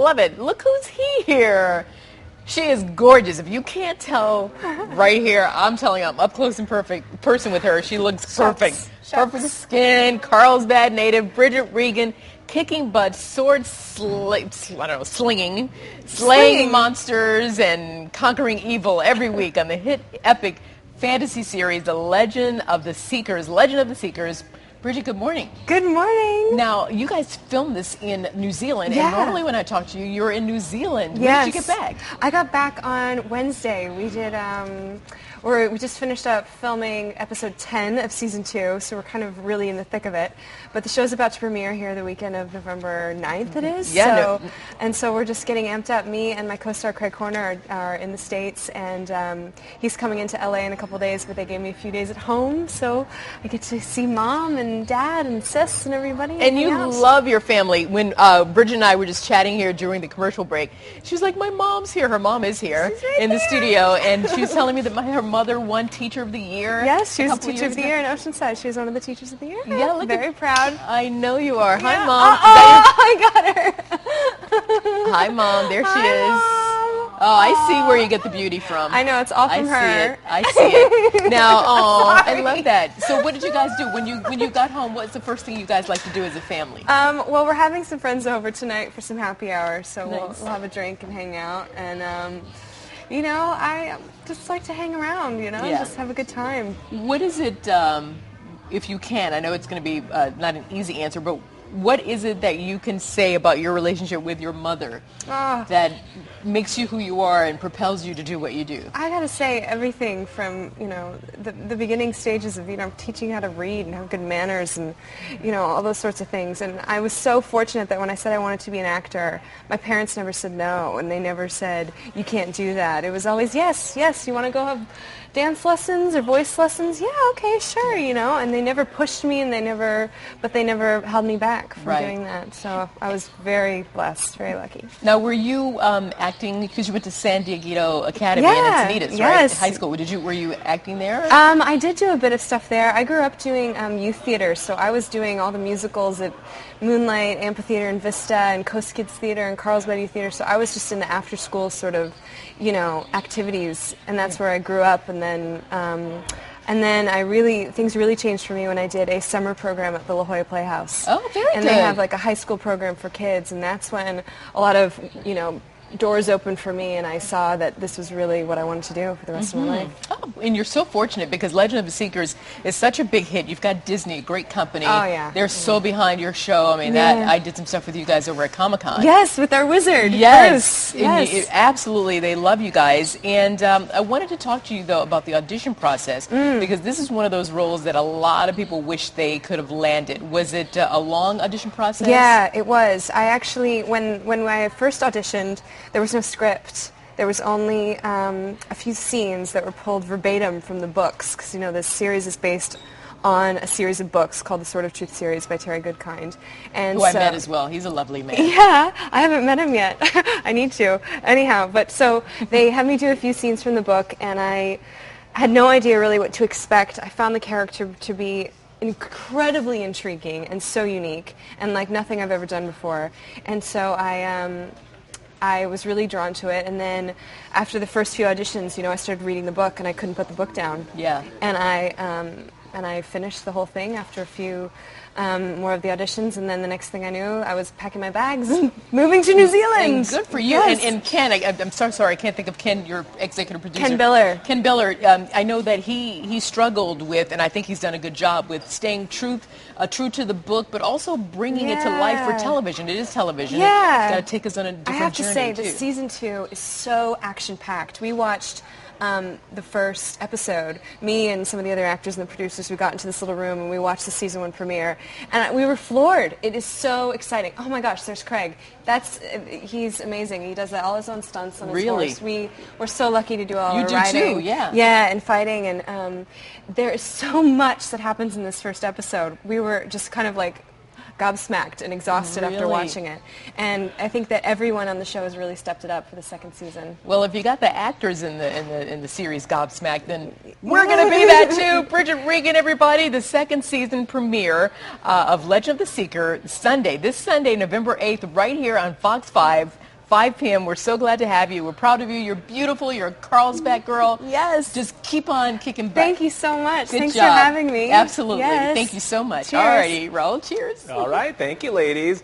love it. Look who's here. She is gorgeous. If you can't tell right here, I'm telling you, I'm up close and perfect person with her. She looks perfect. Perfect skin, Carlsbad native, Bridget Regan, kicking butt, slinging monsters and conquering evil every week on the hit epic fantasy series, The Legend of the Seekers. Bridget, good morning. Good morning. Now, you guys filmed this in New Zealand, Yeah. and normally when I talk to you, you're in New Zealand. Yes. When did you get back? I got back on Wednesday. We did, we just finished up filming episode 10 of season 2, so we're kind of really in the thick of it. But the show's about to premiere here the weekend of November 9th, it is. Yeah. So we're just getting amped up. Me and my co-star Craig Horner are in the States, and he's coming into LA in a couple days, but they gave me a few days at home, so I get to see Mom and Dad and Sis and everybody. And you love your family. When Bridget and I were just chatting here during the commercial break, she was like, my mom's here. Her mom is here in the studio, and she was telling me that her mother won Teacher of the Year. Yes, she was Teacher of the Year in Oceanside. She was one of the Teachers of the Year. Yeah, look very proud. I know you are. Yeah. Hi, Mom. I got her. Hi, Mom. There she is. Mom. Oh, I see where you get the beauty from. I know, it's all from her. I see it. Now, I love that. So what did you guys do? When you got home, what's the first thing you guys like to do as a family? Well, we're having some friends over tonight for some happy hour, so Nice. we'll have a drink and hang out. And, I just like to hang around, just have a good time. What is it, if you can, I know it's going to be not an easy answer, but what is it that you can say about your relationship with your mother that makes you who you are and propels you to do what you do? I gotta say, everything from, the beginning stages of, teaching how to read and have good manners and, all those sorts of things. And I was so fortunate that when I said I wanted to be an actor, my parents never said no, and they never said, you can't do that. It was always, yes, you want to go have dance lessons or voice lessons? Yeah, okay, sure, and they never pushed me, and they never held me back from doing that. So I was very blessed, very lucky. Now, were you acting, because you went to San Diego Academy in Encinitas, right? High school. Were you acting there? I did do a bit of stuff there. I grew up doing youth theater, so I was doing all the musicals at Moonlight, Amphitheater, and Vista, and Coast Kids Theater, and Carlsbad Youth Theater. So I was just in the after-school sort of, activities, and that's where I grew up. And then things really changed for me when I did a summer program at the La Jolla Playhouse. Oh, very good. And they have like a high school program for kids, and that's when a lot of, doors opened for me, and I saw that this was really what I wanted to do for the rest of my life. Oh, and you're so fortunate because Legend of the Seekers is such a big hit. You've got Disney, a great company. Oh, yeah. They're so behind your show. I mean, I did some stuff with you guys over at Comic-Con. Yes, with our wizard. Yes. Bruce. Yes. Absolutely. They love you guys. And I wanted to talk to you, though, about the audition process because this is one of those roles that a lot of people wish they could have landed. Was it a long audition process? Yeah, it was. I actually, when I first auditioned, there was no script. There was only a few scenes that were pulled verbatim from the books, because this series is based on a series of books called the Sword of Truth series by Terry Goodkind. And who I met as well. He's a lovely man. Yeah, I haven't met him yet. I need to. Anyhow, but so they had me do a few scenes from the book, and I had no idea really what to expect. I found the character to be incredibly intriguing and so unique, and like nothing I've ever done before. And so I was really drawn to it, and then after the first few auditions, I started reading the book, and I couldn't put the book down. Yeah. And I finished the whole thing after a few more of the auditions, and then the next thing I knew, I was packing my bags and moving to New Zealand. And good for you. Yes. And Ken, I'm so sorry, I can't think of Ken, your executive producer. Ken Biller. Ken Biller, I know that he struggled with, and I think he's done a good job with staying true to the book, but also bringing it to life for television. It is television. Yeah. It's got to take us on a different journey, I have to say, too. the season 2 is so action-packed. We watched the first episode. Me and some of the other actors and the producers, we got into this little room and we watched the season 1 premiere, and we were floored. It is so exciting. Oh my gosh, there's Craig. He's amazing. He does all his own stunts on his horse. We're so lucky to do all our riding. You do too, yeah. Yeah, and fighting, and there is so much that happens in this first episode. We were just kind of like gobsmacked and exhausted after watching it. And I think that everyone on the show has really stepped it up for the second season. Well, if you got the actors in the series gobsmacked, then we're going to be that too. Bridget Regan, everybody, the second season premiere of Legend of the Seeker, this Sunday, November 8th, right here on Fox 5. 5 p.m. We're so glad to have you. We're proud of you. You're beautiful. You're a Carlsbad girl. Yes. Just keep on kicking butt. Thank you so much. Good Thanks job. for having me. Absolutely. Yes. Thank you so much. Cheers. All righty, Raul, cheers. All right. Thank you, ladies.